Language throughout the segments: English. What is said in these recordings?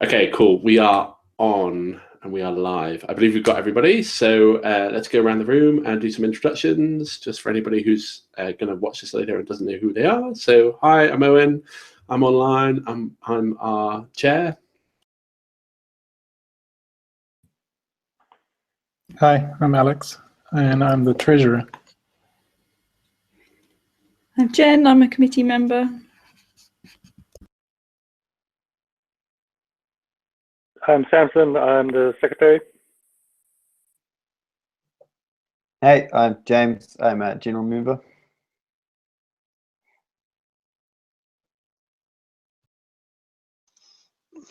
Okay, cool. We are on and we are live. I believe we've got everybody. So let's go around the room and do some introductions just for anybody who's going to watch this later and doesn't know who they are. So hi, I'm Owen. I'm online. I'm our chair. Hi, I'm Alex, and I'm the treasurer. I'm Jen, I'm a committee member. I'm Samson, I'm the secretary. Hey, I'm James, I'm a general member.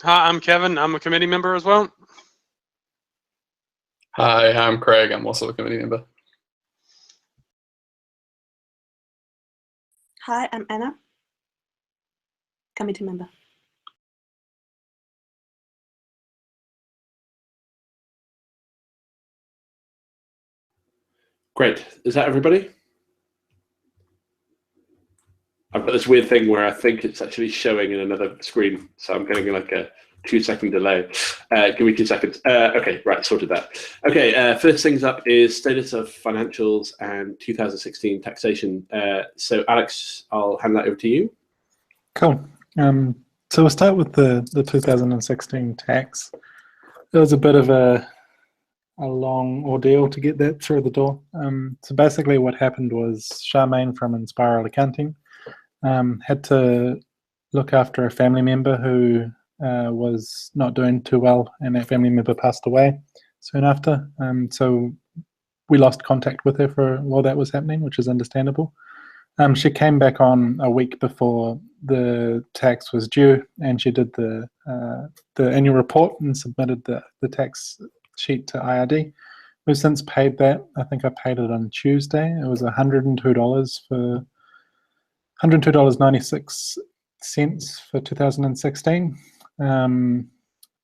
Hi, I'm Kevin, I'm a committee member as well. Hi, I'm Craig, I'm also a committee member. Hi, I'm Anna, committee member. Great. Is that everybody? I've got this weird thing where I think it's actually showing in another screen, so I'm getting like a 2-second delay. Give me 2 seconds. Okay, right, sorted that. Okay, first things up is status of financials and 2016 taxation. So Alex, I'll hand that over to you. Cool. So we'll start with the 2016 tax. It was a bit of a long ordeal to get that through the door. So basically what happened was Charmaine from Inspiral Accounting had to look after a family member who was not doing too well, and that family member passed away soon after. So we lost contact with her while that was happening, which is understandable. She came back on a week before the tax was due, and she did the annual report and submitted the tax sheet to IRD. We've since paid that. I think I paid it on Tuesday. It was $102 for $102.96 for 2016.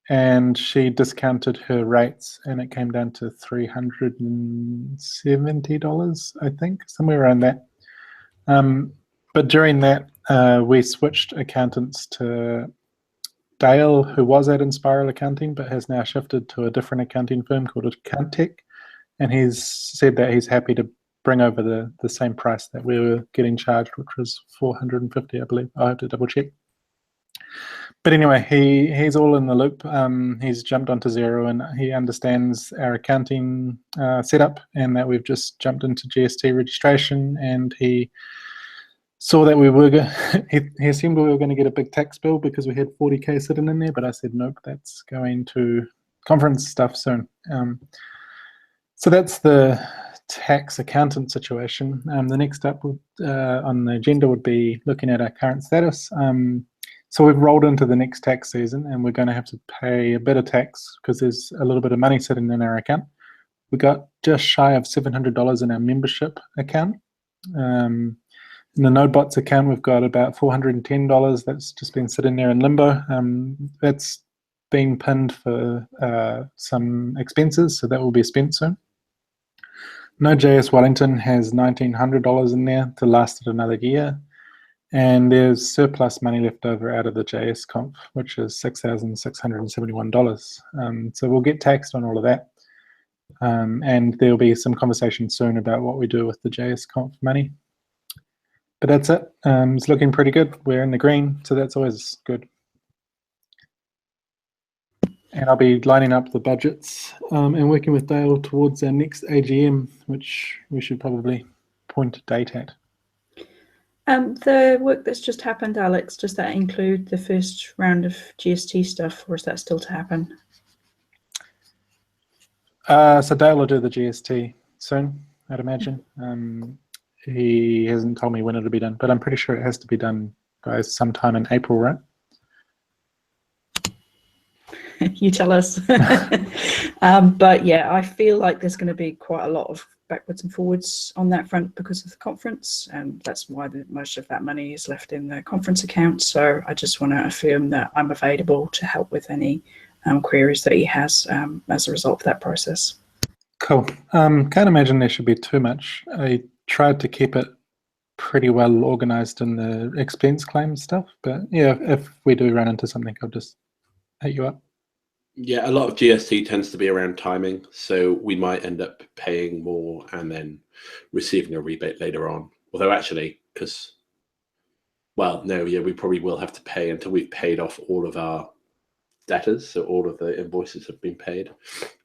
And she discounted her rates, and it came down to $370, I think, somewhere around that. But during that, we switched accountants to Dale, who was at Inspiral Accounting, but has now shifted to a different accounting firm called AccountTech. And he's said that he's happy to bring over the same price that we were getting charged, which was $450, I believe. I have to double check. But anyway, he's all in the loop. He's jumped onto Xero, and he understands our accounting setup, and that we've just jumped into GST registration, and he saw that we were he assumed we were going to get a big tax bill because we had 40K sitting in there, but I said nope, that's going to conference stuff soon. So that's the tax accountant situation. The next up on the agenda would be looking at our current status. So we've rolled into the next tax season, and we're going to have to pay a bit of tax because there's a little bit of money sitting in our account. We got just shy of $700 in our membership account. In the NodeBots account, we've got about $410 that's just been sitting there in limbo. That's being pinned for some expenses, so that will be spent soon. Node.js Wellington has $1,900 in there to last it another year. And there's surplus money left over out of the JS Conf, which is $6,671. So we'll get taxed on all of that. And there'll be some conversation soon about what we do with the JS Conf money. But that's it. It's looking pretty good. We're in the green, so that's always good. And I'll be lining up the budgets and working with Dale towards our next AGM, which we should probably point a date at. The work that's just happened, Alex, does that include the first round of GST stuff, or is that still to happen? So Dale will do the GST soon, I'd imagine. He hasn't told me when it'll be done, but I'm pretty sure it has to be done by sometime in April, right? You tell us. But yeah, I feel like there's going to be quite a lot of backwards and forwards on that front because of the conference, and that's why most of that money is left in the conference account. So I just want to affirm that I'm available to help with any queries that he has as a result of that process. Cool. Can't imagine there should be too much. I tried to keep it pretty well organized in the expense claim stuff, but yeah, if we do run into something, I'll just hit you up. Yeah, a lot of GST tends to be around timing, so we might end up paying more and then receiving a rebate later on. Although actually, because, well, no, yeah, we probably will have to pay until we've paid off all of our debtors, so all of the invoices have been paid,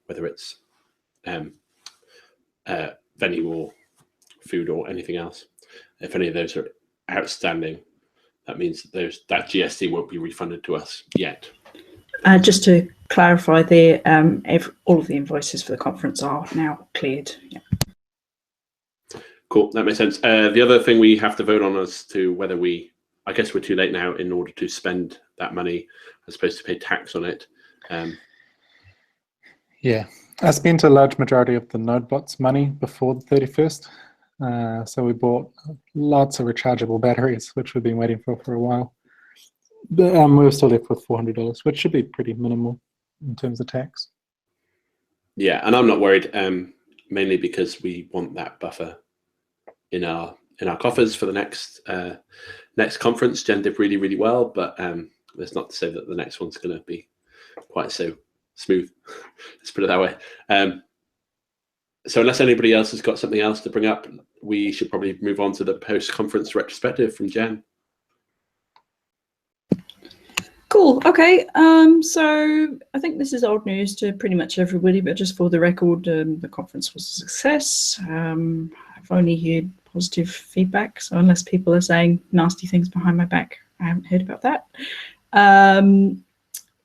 whether it's venue or food or anything else. If any of those are outstanding, that means that that GST won't be refunded to us yet. Just to clarify there, all of the invoices for the conference are now cleared. Yeah. Cool, that makes sense. The other thing we have to vote on is to whether I guess we're too late now in order to spend that money as opposed to pay tax on it. Yeah, I spent a large majority of the NodeBots money before the 31st. So we bought lots of rechargeable batteries, which we've been waiting for a while. But we were still left with $400, which should be pretty minimal in terms of tax. Yeah, and I'm not worried, mainly because we want that buffer in our coffers for the next conference. Jen did really, really well, but that's not to say that the next one's going to be quite so smooth. Let's put it that way. So unless anybody else has got something else to bring up, we should probably move on to the post-conference retrospective from Jen. Cool. Okay. So I think this is old news to pretty much everybody, but just for the record, the conference was a success. I've only heard positive feedback, so unless people are saying nasty things behind my back, I haven't heard about that.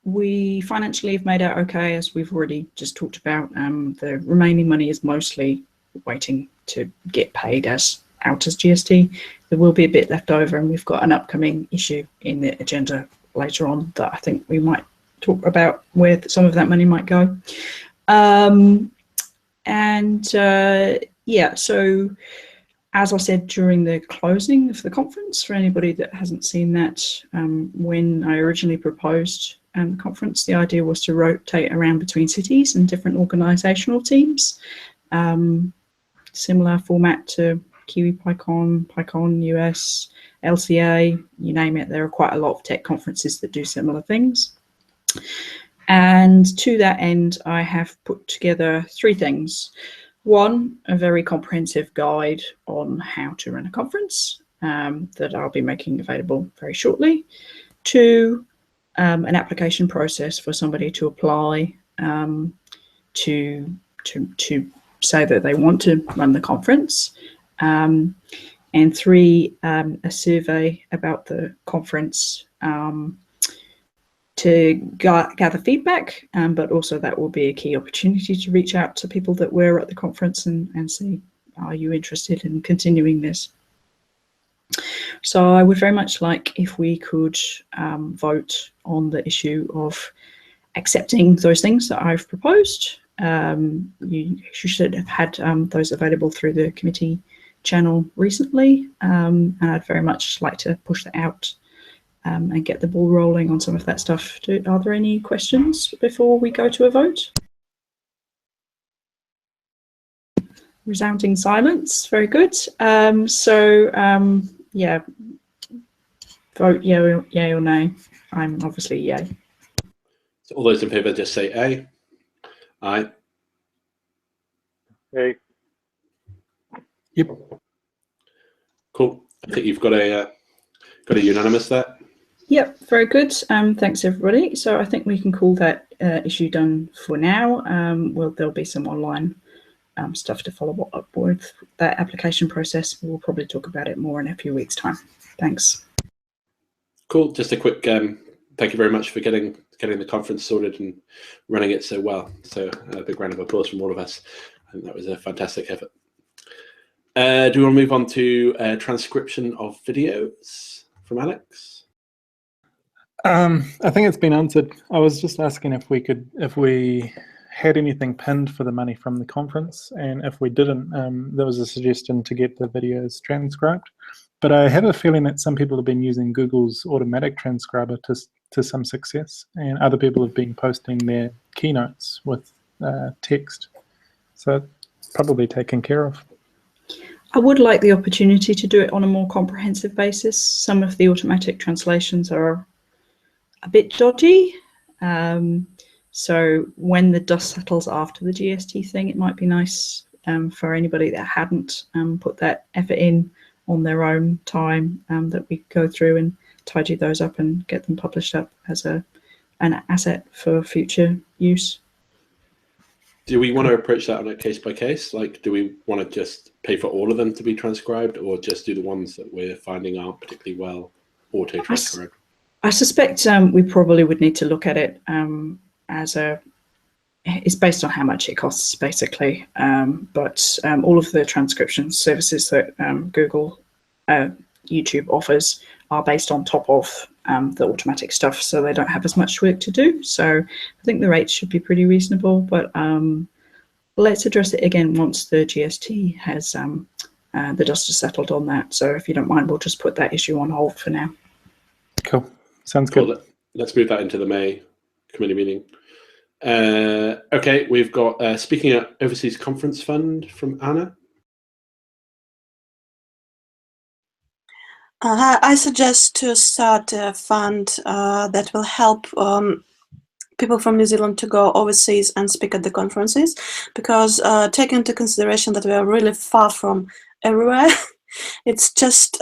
We financially have made out okay, as we've already just talked about. The remaining money is mostly waiting to get paid out as GST. There will be a bit left over, and we've got an upcoming issue in the agenda later on that I think we might talk about where some of that money might go. Yeah, so as I said during the closing of the conference, for anybody that hasn't seen that, when I originally proposed the conference, the idea was to rotate around between cities and different organisational teams. Similar format to Kiwi PyCon, PyCon US, LCA, you name it. There are quite a lot of tech conferences that do similar things. And to that end, I have put together 3 things. 1, a very comprehensive guide on how to run a conference that I'll be making available very shortly. 2, an application process for somebody to apply to say that they want to run the conference. And 3, a survey about the conference to gather feedback, but also that will be a key opportunity to reach out to people that were at the conference and see, are you interested in continuing this? So I would very much like if we could vote on the issue of accepting those things that I've proposed. You should have had those available through the committee channel recently, and I'd very much like to push that out and get the ball rolling on some of that stuff. Are there any questions before we go to a vote? Resounding silence, very good. Yeah, vote yay or nay. I'm obviously yay. So all those in favour just say aye. Aye. Hey. Yep. Cool. I think you've got a unanimous there. Yep, very good. Thanks everybody. So I think we can call that issue done for now. There'll be some online stuff to follow up with that application process. We'll probably talk about it more in a few weeks' time. Thanks. Cool. Just a quick thank you very much for getting the conference sorted and running it so well. So a big round of applause from all of us. I think that was a fantastic effort. Do we want to move on to transcription of videos from Alex? I think it's been answered. I was just asking if we had anything pinned for the money from the conference, and if we didn't, there was a suggestion to get the videos transcribed. But I have a feeling that some people have been using Google's automatic transcriber to some success, and other people have been posting their keynotes with text. So it's probably taken care of. I would like the opportunity to do it on a more comprehensive basis. Some of the automatic translations are a bit dodgy. So when the dust settles after the GST thing, it might be nice for anybody that hadn't put that effort in on their own time, that we go through and tidy those up and get them published up as an asset for future use. Do we want to approach that on a case by case? Like, do we want to just pay for all of them to be transcribed, or just do the ones that we're finding aren't particularly well auto-transcribed? I suspect we probably would need to look at it as it's based on how much it costs, basically. But all of the transcription services that Google, YouTube offers are based on top of the automatic stuff, so they don't have as much work to do. So I think the rates should be pretty reasonable, but let's address it again once the GST has the dust has settled on that. So if you don't mind, we'll just put that issue on hold for now. Cool. Sounds good. Cool. Let's move that into the May committee meeting. Okay, we've got speaking at Overseas Conference Fund from Anna. I suggest to start a fund that will help people from New Zealand to go overseas and speak at the conferences, because take into consideration that we are really far from everywhere. It's just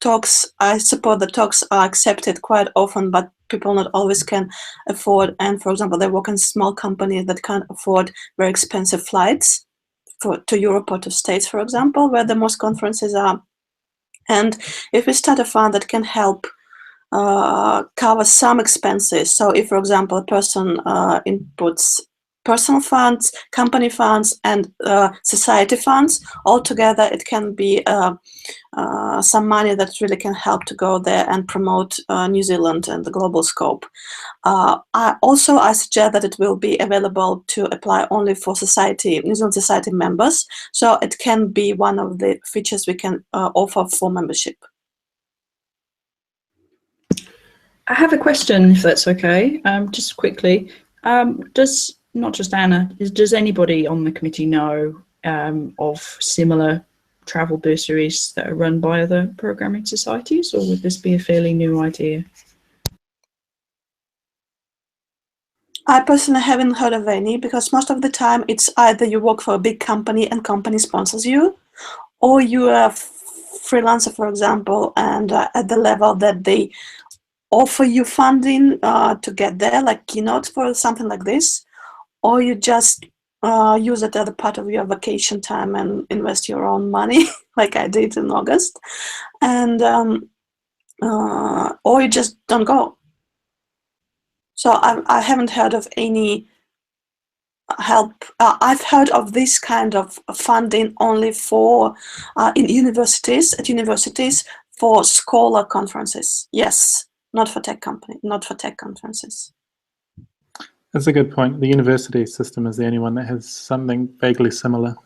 talks, I support the talks are accepted quite often, but people not always can afford, and for example, they work in small companies that can't afford very expensive flights to Europe or to States, for example, where the most conferences are. And if we start a fund that can help cover some expenses, so if, for example, a person inputs personal funds, company funds, and society funds, all together, it can be some money that really can help to go there and promote New Zealand and the global scope. I suggest that it will be available to apply only for New Zealand Society members, so it can be one of the features we can offer for membership. I have a question, if that's okay, just quickly. Does, not just Anna, does anybody on the committee know of similar travel bursaries that are run by other programming societies, or would this be a fairly new idea? I personally haven't heard of any, because most of the time it's either you work for a big company and company sponsors you, or you are a freelancer, for example, and at the level that they offer you funding to get there, like keynotes for something like this, or you just use it as a part of your vacation time and invest your own money, like I did in August, and or you just don't go. So I haven't heard of any help. I've heard of this kind of funding only for at universities for scholar conferences. Yes, not for tech conferences. That's a good point. The university system is the only one that has something vaguely similar.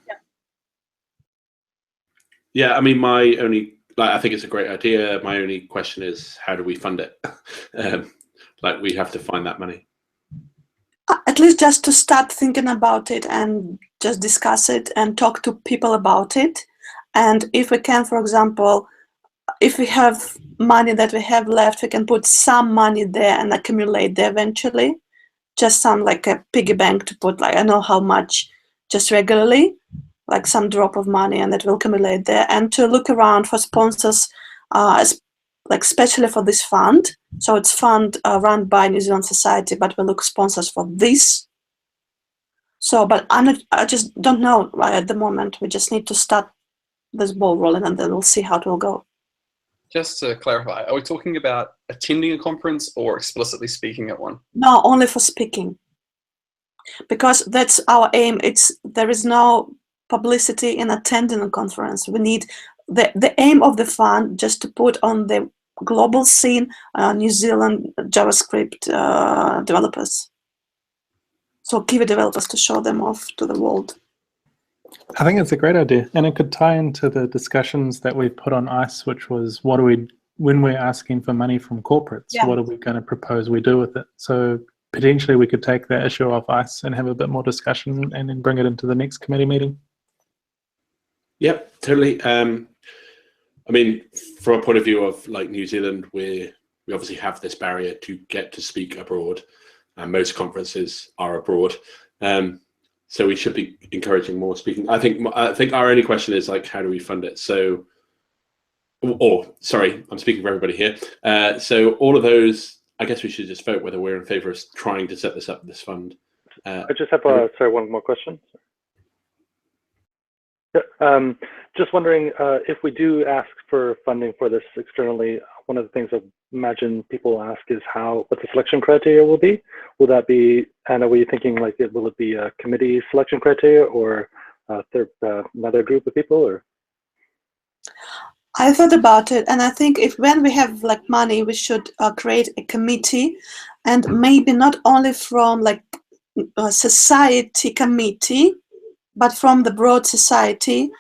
Yeah, I mean, my only, I think it's a great idea. My only question is, how do we fund it? We have to find that money. At least just to start thinking about it and just discuss it and talk to people about it. And if we can, for example, if we have money that we have left, we can put some money there and accumulate there eventually. Just some like a piggy bank to put, like, I know how much, just regularly, like some drop of money, and that will accumulate there. And to look around for sponsors, like especially for this fund. So it's fund run by New Zealand Society, but we look sponsors for this. So, but I just don't know right at the moment. We just need to start this ball rolling, and then we'll see how it will go. Just to clarify, are we talking about attending a conference or explicitly speaking at one? No, only for speaking. Because that's our aim. There is no publicity in attending a conference. We need the aim of the fund just to put on the global scene New Zealand JavaScript developers. So Kiwi developers, to show them off to the world. I think it's a great idea, and it could tie into the discussions that we put on ICE, which was when we're asking for money from corporates, what are we going to propose we do with it? So potentially we could take that issue off ICE and have a bit more discussion and then bring it into the next committee meeting. Yep, totally. I mean, from a point of view of like New Zealand, we're we obviously have this barrier to get to speak abroad, and most conferences are abroad. So we should be encouraging more speaking. I think our only question is like, how do we fund it? So, sorry, I'm speaking for everybody here. So all of those, I guess we should just vote whether we're in favor of trying to set this fund. I just have one more question. Just wondering if we do ask for funding for this externally, one of the things I imagine people ask is what the selection criteria will be. Will that be, and are we thinking like will it be a committee selection criteria or another group of people, or? I thought about it, and I think when we have like money, we should create a committee, and maybe not only from like a society committee, but from the broad society,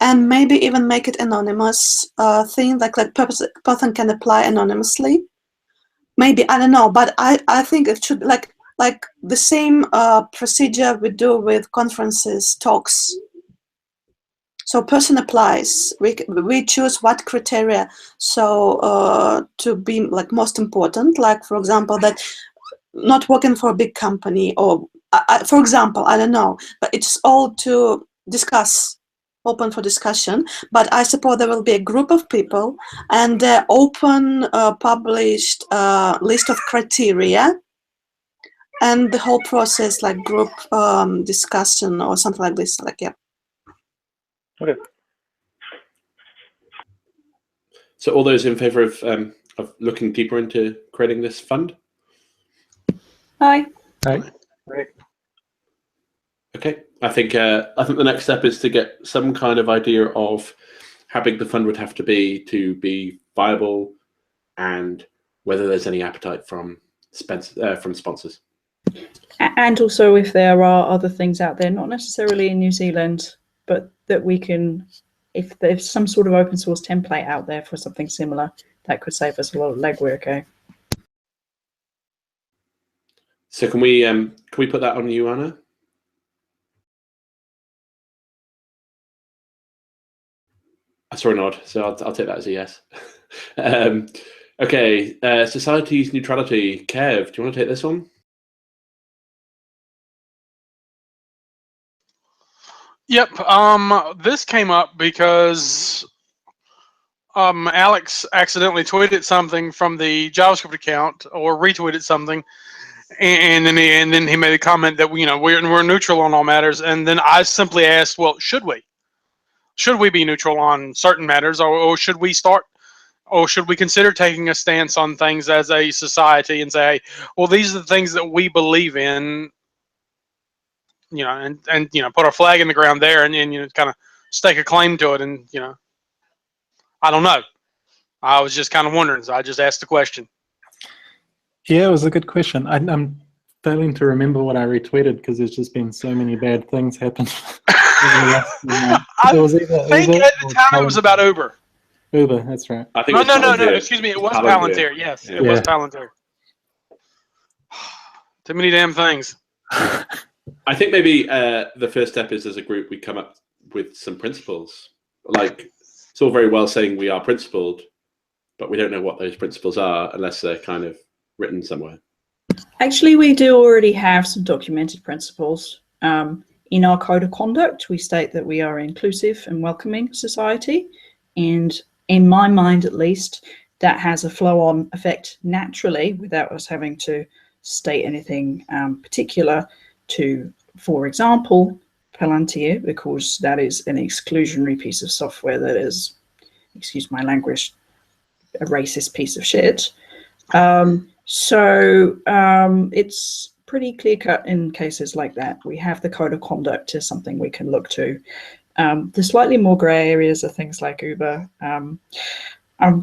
and maybe even make it anonymous thing, like person can apply anonymously. Maybe, I don't know, but I think it should like the same procedure we do with conferences, talks. So person applies, we choose what criteria so to be like most important, like for example that not working for a big company, or for example, I don't know, but it's all to discuss, open for discussion. But I suppose there will be a group of people and open published list of criteria, and the whole process like group discussion or something like this, like, yeah. Okay. So all those in favor of looking deeper into creating this fund? Hi. Right. Right. Okay, I think the next step is to get some kind of idea of how big the fund would have to be viable, and whether there's any appetite from sponsors. And also if there are other things out there, not necessarily in New Zealand, but that we can, if there's some sort of open source template out there for something similar, that could save us a lot of legwork. Okay. So can we put that on you, Anna? I saw a nod, so I'll take that as a yes. Okay, society's neutrality. Kev, do you want to take this one? Yep. This came up because Alex accidentally tweeted something from the JavaScript account, or retweeted something, and then he made a comment that we're neutral on all matters. And then I simply asked, well, should we? Should we be neutral on certain matters, or should we consider taking a stance on things as a society and say, well, these are the things that we believe in, and put our flag in the ground there, and kind of stake a claim to it, and I don't know. I was just kind of wondering, so I just asked the question. Yeah, it was a good question. I'm failing to remember what I retweeted because there's just been so many bad things happen. I think at the time it was about Uber. Uber, that's right. I think no. Excuse me, it was Palantir. Yes, it was Palantir. Too many damn things. I think maybe the first step is, as a group, we come up with some principles. Like, it's all very well saying we are principled, but we don't know what those principles are unless they're kind of written somewhere. Actually, we do already have some documented principles. In our code of conduct, we state that we are an inclusive and welcoming society. And in my mind, at least, that has a flow-on effect naturally without us having to state anything particular to, for example, Palantir, because that is an exclusionary piece of software that is, excuse my language, a racist piece of shit. So it's pretty clear cut in cases like that. We have the code of conduct as something we can look to. The slightly more grey areas are things like Uber. I'm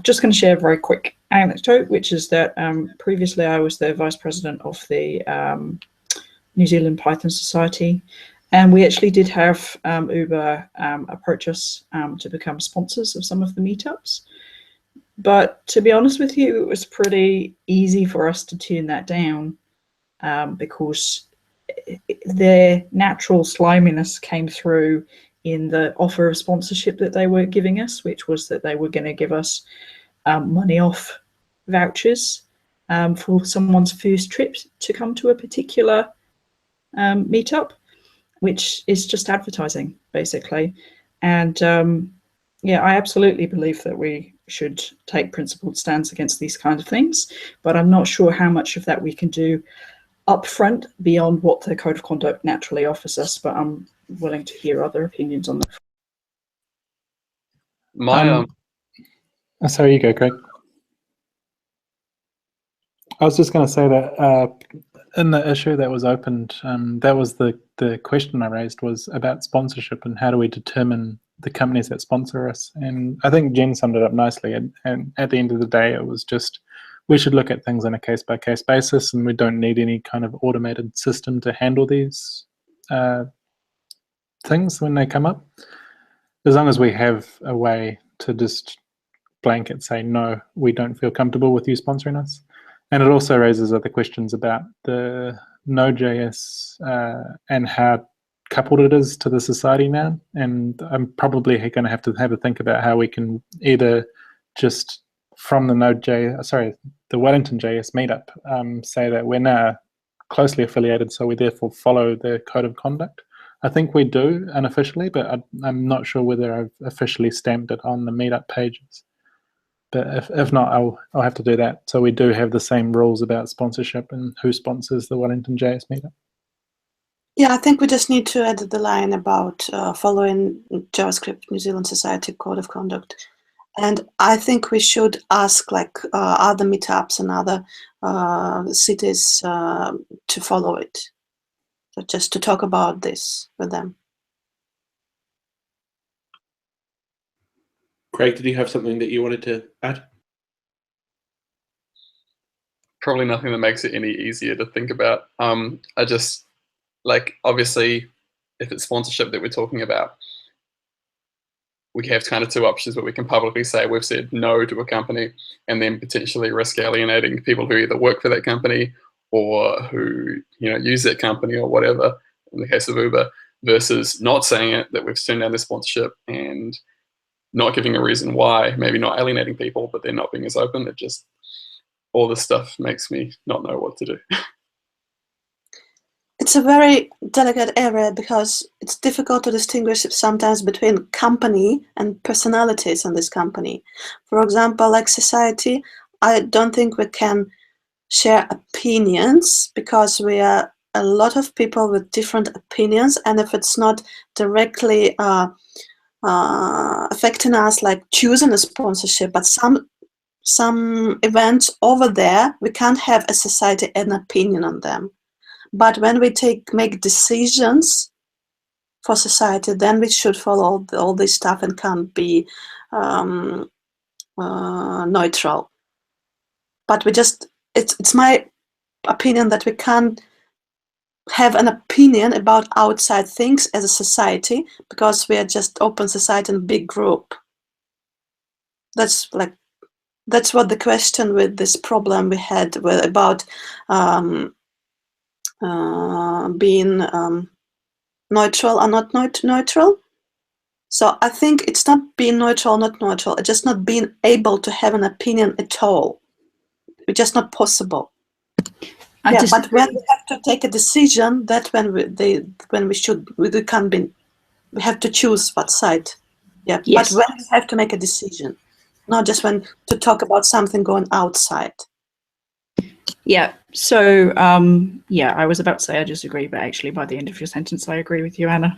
just going to share a very quick anecdote, which is that previously I was the vice president of the New Zealand Python Society, and we actually did have Uber approach us to become sponsors of some of the meetups. But to be honest with you, it was pretty easy for us to tune that down because their natural sliminess came through in the offer of sponsorship that they were giving us, which was that they were going to give us money off vouchers for someone's first trip to come to a particular meetup, which is just advertising, basically. And yeah, I absolutely believe that we should take principled stands against these kinds of things, but I'm not sure how much of that we can do upfront beyond what the code of conduct naturally offers us, but I'm willing to hear other opinions on that. My Sorry, you go, Greg. I was just going to say that in the issue that was opened, that was the question I raised was about sponsorship and how do we determine the companies that sponsor us. And I think Jen summed it up nicely. And at the end of the day, it was just we should look at things on a case-by-case basis, and we don't need any kind of automated system to handle these things when they come up. As long as we have a way to just blanket say, no, we don't feel comfortable with you sponsoring us. And it also raises other questions about the Node.js and how coupled it is to the society now. And I'm probably going to have a think about how we can either just from the the Wellington.js meetup, say that we're now closely affiliated, so we therefore follow the code of conduct. I think we do unofficially, but I'm not sure whether I've officially stamped it on the meetup pages. But if not, I'll have to do that. So we do have the same rules about sponsorship and who sponsors the Wellington.js meetup. Yeah, I think we just need to add the line about following JavaScript New Zealand Society Code of Conduct. And I think we should ask like other meetups and other cities to follow it. So just to talk about this with them. Craig, did you have something that you wanted to add? Probably nothing that makes it any easier to think about. I just, like, obviously, if it's sponsorship that we're talking about, we have kind of two options where we can publicly say we've said no to a company and then potentially risk alienating people who either work for that company or who use that company or whatever, in the case of Uber, versus not saying it, that we've turned down the sponsorship and not giving a reason why, maybe not alienating people, but they're not being as open. It just, all this stuff makes me not know what to do. It's a very delicate area because it's difficult to distinguish sometimes between company and personalities in this company. For example, like society, I don't think we can share opinions because we are a lot of people with different opinions, and if it's not directly affecting us, like choosing a sponsorship, but some events over there, we can't have a society an opinion on them. But when we make decisions for society, then we should follow all this stuff and can't be neutral. But it's my opinion that we can't have an opinion about outside things as a society because we are just open society and big group. That's what the question with this problem we had about being neutral or not neutral. So I think it's not being neutral or not neutral, it's just not being able to have an opinion at all. It's just not possible. But when we have to take a decision, that when we have to choose what side. Yeah, yes. But when we have to make a decision, not just when to talk about something going outside. Yeah, so I was about to say I disagree, but actually by the end of your sentence I agree with you, Anna.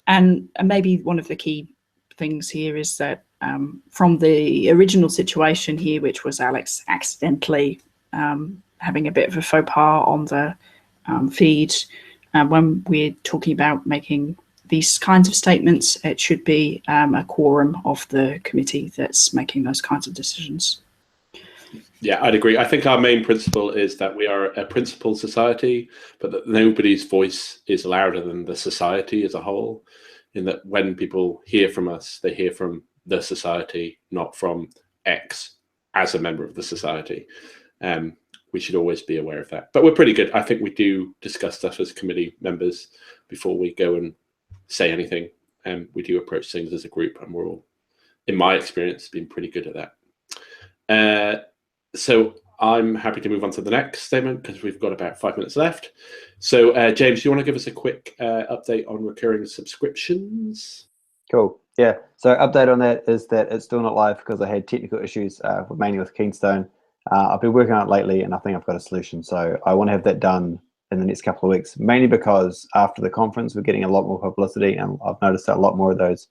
And maybe one of the key things here is that from the original situation here, which was Alex accidentally having a bit of a faux pas on the feed, when we're talking about making these kinds of statements, it should be a quorum of the committee that's making those kinds of decisions. Yeah, I'd agree. I think our main principle is that we are a principled society, but that nobody's voice is louder than the society as a whole, in that when people hear from us, they hear from the society, not from X as a member of the society. We should always be aware of that. But we're pretty good. I think we do discuss stuff as committee members before we go and say anything. We do approach things as a group, and we're all, in my experience, been pretty good at that. So I'm happy to move on to the next statement because we've got about 5 minutes left. So James, do you want to give us a quick update on recurring subscriptions? Cool. Yeah. So update on that is that it's still not live because I had technical issues, mainly with Keystone. I've been working on it lately, and I think I've got a solution. So I want to have that done in the next couple of weeks, mainly because after the conference, we're getting a lot more publicity, and I've noticed that a lot more of those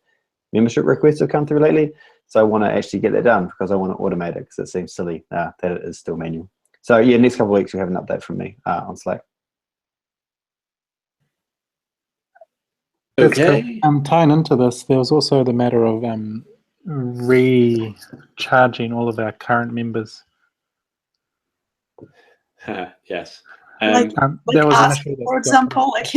membership requests have come through lately. So I want to actually get that done because I want to automate it because it seems silly that it is still manual. So yeah, next couple of weeks, you'll have an update from me on Slack. Okay. Cool. Tying into this, there was also the matter of recharging all of our current members. Yes. Like there was an us, issue that for got example, like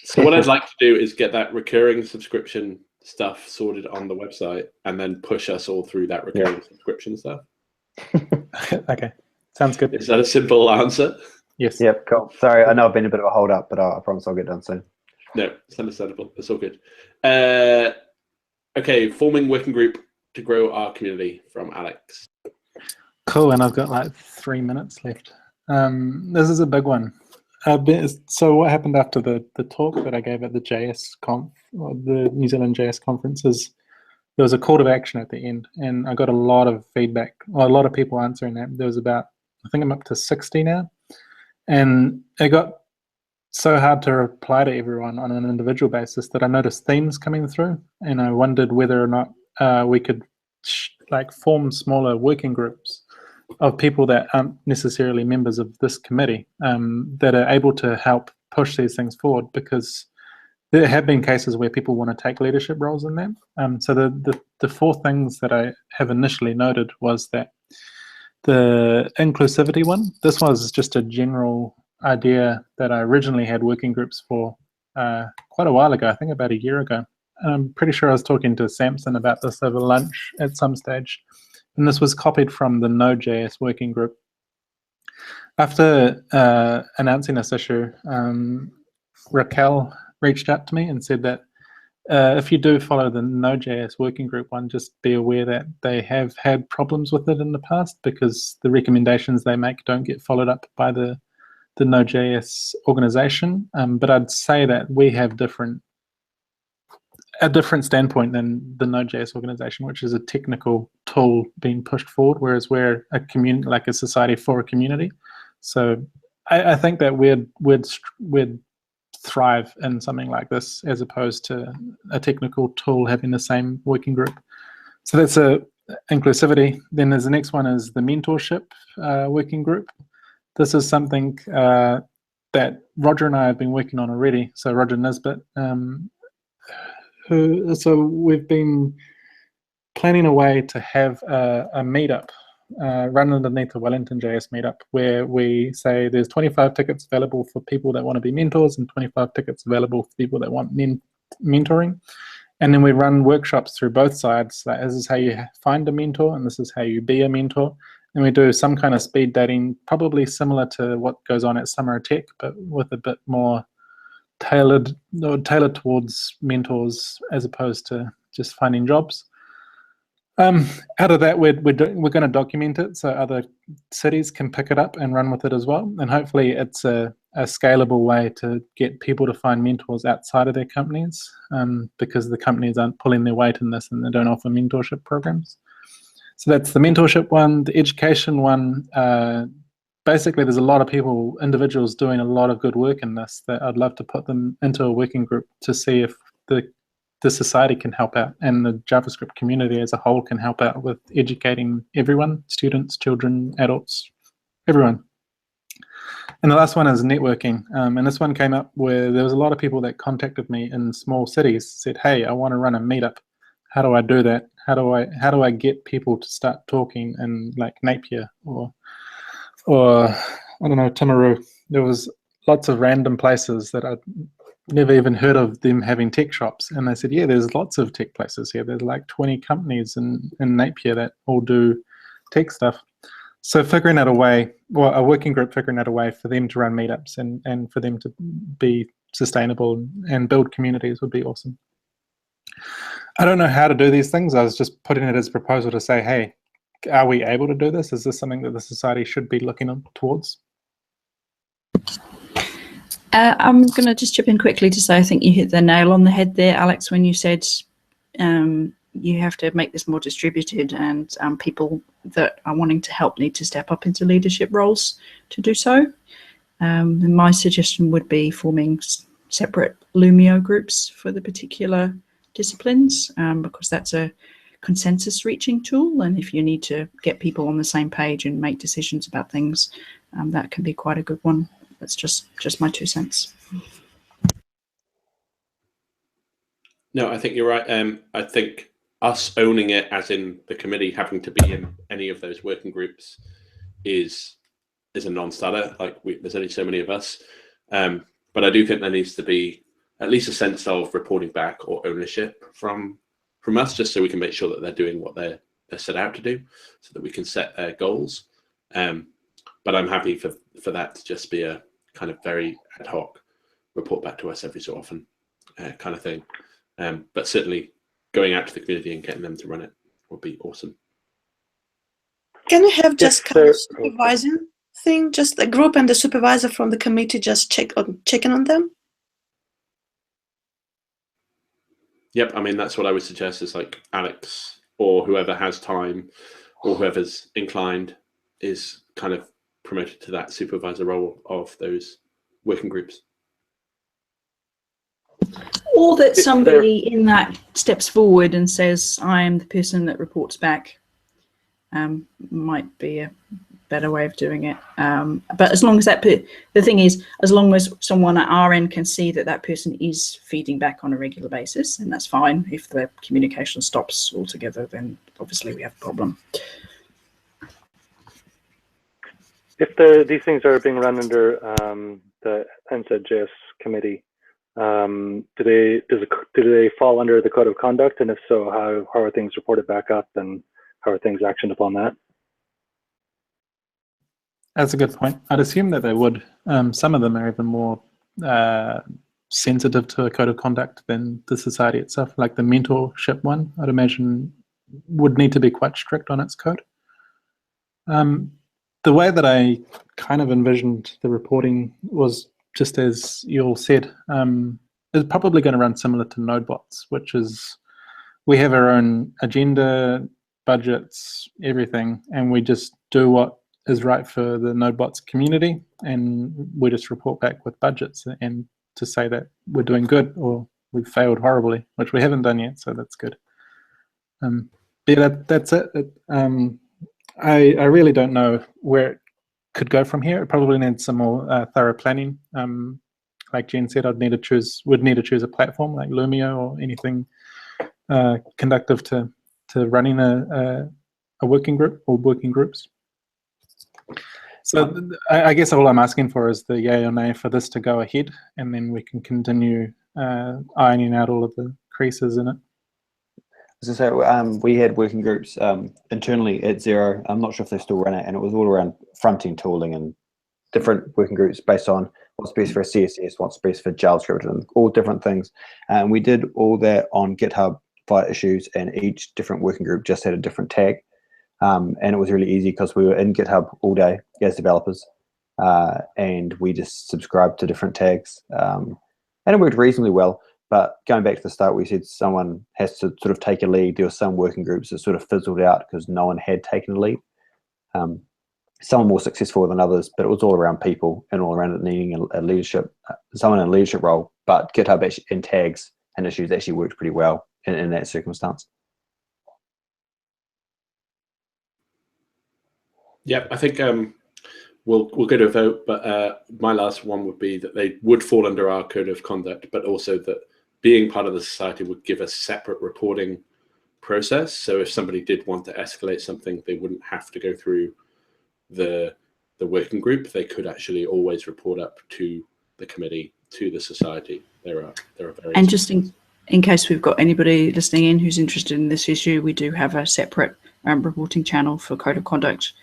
So what I'd like to do is get that recurring subscription stuff sorted on the website and then push us all through that recurring subscription stuff. Okay, sounds good. Is that a simple answer? Yes. Yep, cool. Sorry, I know I've been a bit of a hold up, but I promise I'll get done soon. No, it's understandable. It's all good. Okay, forming working group to grow our community from Alex. Cool, and I've got like 3 minutes left. This is a big one. So what happened after the talk that I gave at the JS Conf, or the New Zealand JS conference, is there was a call to action at the end, and I got a lot of feedback, a lot of people answering that. There was about, I think I'm up to 60 now, and it got so hard to reply to everyone on an individual basis that I noticed themes coming through, and I wondered whether or not we could like form smaller working groups of people that aren't necessarily members of this committee, that are able to help push these things forward, because there have been cases where people want to take leadership roles in them. So the 4 things that I have initially noted was that the inclusivity one, this was just a general idea that I originally had working groups for quite a while ago, I think about a year ago. I'm pretty sure I was talking to Samson about this over lunch at some stage. And this was copied from the Node.js working group. After announcing this issue, Raquel reached out to me and said that if you do follow the Node.js working group one, just be aware that they have had problems with it in the past because the recommendations they make don't get followed up by the Node.js organization. But I'd say that we have a different standpoint than the Node.js organization, which is a technical tool being pushed forward, whereas we're a community, like a society for a community. So I think that we'd thrive in something like this as opposed to a technical tool having the same working group. So that's inclusivity. Then there's the next one is the mentorship working group. This is something that Roger and I have been working on already. So Roger Nisbet, so we've been planning a way to have a meetup run underneath the Wellington JS meetup, where we say there's 25 tickets available for people that want to be mentors and 25 tickets available for people that want mentoring. And then we run workshops through both sides. Like, this is how you find a mentor, and this is how you be a mentor. And we do some kind of speed dating, probably similar to what goes on at Summer of Tech, but with a bit more tailored towards mentors as opposed to just finding jobs. Out of that, we're going to document it so other cities can pick it up and run with it as well. And hopefully it's a scalable way to get people to find mentors outside of their companies, because the companies aren't pulling their weight in this and they don't offer mentorship programs. So that's the mentorship one. The education one, basically there's a lot of people, individuals doing a lot of good work in this that I'd love to put them into a working group to see if the society can help out and the JavaScript community as a whole can help out with educating everyone, students, children, adults, everyone. And the last one is networking. And this one came up where there was a lot of people that contacted me in small cities, said, hey, I want to run a meetup. How do I do that? How do I get people to start talking in like Napier or I don't know, Timaru? There was lots of random places that I'd never even heard of them having tech shops. And they said, yeah, there's lots of tech places here. There's like 20 companies in Napier that all do tech stuff. So figuring out a way, well, a working group figuring out a way for them to run meetups and for them to be sustainable and build communities would be awesome. I don't know how to do these things. I was just putting it as a proposal to say, hey, are we able to do this? Is this something that the society should be looking towards? I'm going to just chip in quickly to say I think you hit the nail on the head there, Alex, when you said you have to make this more distributed, and people that are wanting to help need to step up into leadership roles to do so. And my suggestion would be forming separate Lumio groups for the particular disciplines, because that's a consensus reaching tool, and if you need to get people on the same page and make decisions about things, that can be quite a good one. That's just my 2 cents. No, I think you're right. I think us owning it, as in the committee having to be in any of those working groups, is a non-starter. Like, there's only so many of us, but I do think there needs to be at least a sense of reporting back or ownership from us, just so we can make sure that they're doing what they're set out to do, so that we can set goals. But I'm happy for that to just be a kind of very ad hoc report back to us every so often kind of thing. But certainly going out to the community and getting them to run it would be awesome. Can we have just Yes, kind of sir. supervising thing, just a group and the supervisor from the committee just checking on them? Yep, I mean, that's what I would suggest, is like Alex or whoever has time or whoever's inclined is kind of promoted to that supervisor role of those working groups. Or that somebody in that steps forward and says, I am the person that reports back, might be a better way of doing it. But as long as the thing is, as long as someone at our end can see that that person is feeding back on a regular basis, and that's fine. If the communication stops altogether, then obviously we have a problem. If these things are being run under the NZJS committee, do they fall under the code of conduct? And if so, how are things reported back up, and how are things actioned upon that? That's a good point. I'd assume that they would. Some of them are even more sensitive to a code of conduct than the society itself. Like the mentorship one, I'd imagine would need to be quite strict on its code. The way that I kind of envisioned the reporting was just as you all said. It's probably going to run similar to NodeBots, which is we have our own agenda, budgets, everything, and we just do what is right for the NodeBots community, and we just report back with budgets and to say that we're doing good or we've failed horribly, which we haven't done yet, so that's good. But yeah, that's it. I really don't know where it could go from here. It probably needs some more thorough planning. Like Jen said, would need to choose a platform like Lumio or anything conductive to running a working group or working groups. So I guess all I'm asking for is the yay or nay for this to go ahead, and then we can continue ironing out all of the creases in it. So we had working groups internally at Xero. I'm not sure if they still run it, and it was all around front-end tooling and different working groups based on what's best for CSS, what's best for JavaScript, and all different things. And we did all that on GitHub via issues, and each different working group just had a different tag. And it was really easy because we were in GitHub all day as developers, and we just subscribed to different tags. And it worked reasonably well. But going back to the start, we said someone has to sort of take a lead. There were some working groups that sort of fizzled out because no one had taken a lead. Some more successful than others, but it was all around people and all around it needing a leadership, someone in a leadership role. But GitHub actually, and tags and issues actually worked pretty well in that circumstance. Yeah, I think we'll go to a vote, but my last one would be that they would fall under our code of conduct, but also that being part of the society would give a separate reporting process. So if somebody did want to escalate something, they wouldn't have to go through the working group. They could actually always report up to the committee, to the society. There are various. And just in case we've got anybody listening in who's interested in this issue, we do have a separate reporting channel for code of conduct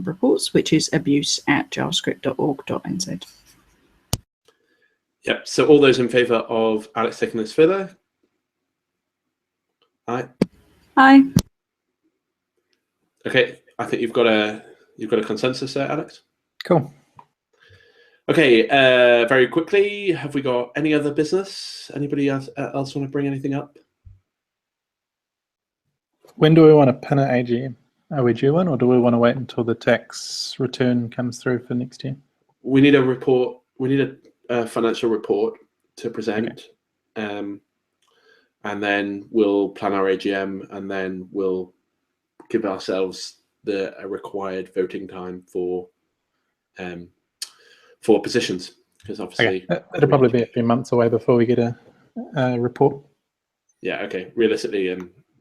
reports, which is abuse@javascript.org.nz. Yep. So all those in favour of Alex taking this further? Aye. Hi. Okay, I think you've got a consensus there, Alex. Cool. Okay, very quickly, have we got any other business? Anybody else want to bring anything up? When do we want to pin an AGM? Are we due one, or do we want to wait until the tax return comes through for next year? We need a report. We need a financial report to present, and then we'll plan our AGM, and then we'll give ourselves the required voting time for positions, because obviously it'll probably be a few months away before we get a report. Yeah. Okay. Realistically,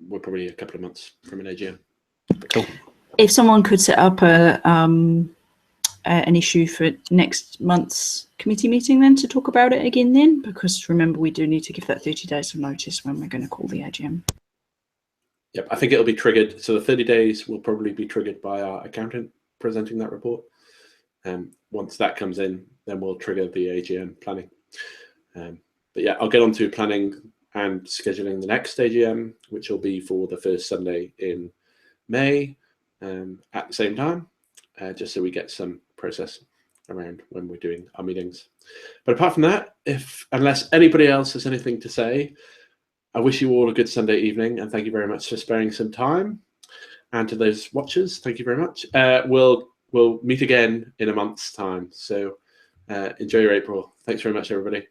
we're probably a couple of months from an AGM. Cool. If someone could set up an issue for next month's committee meeting then to talk about it again then, because remember we do need to give that 30 days of notice when we're going to call the AGM. Yep, I think it'll be triggered. So the 30 days will probably be triggered by our accountant presenting that report. Once that comes in, then we'll trigger the AGM planning. But yeah, I'll get on to planning and scheduling the next AGM, which will be for the first Sunday in May at the same time, just so we get some process around when we're doing our meetings. But apart from that, unless anybody else has anything to say, I wish you all a good Sunday evening, and thank you very much for sparing some time. And to those watchers, thank you very much. We'll meet again in a month's time. So enjoy your April. Thanks very much, everybody.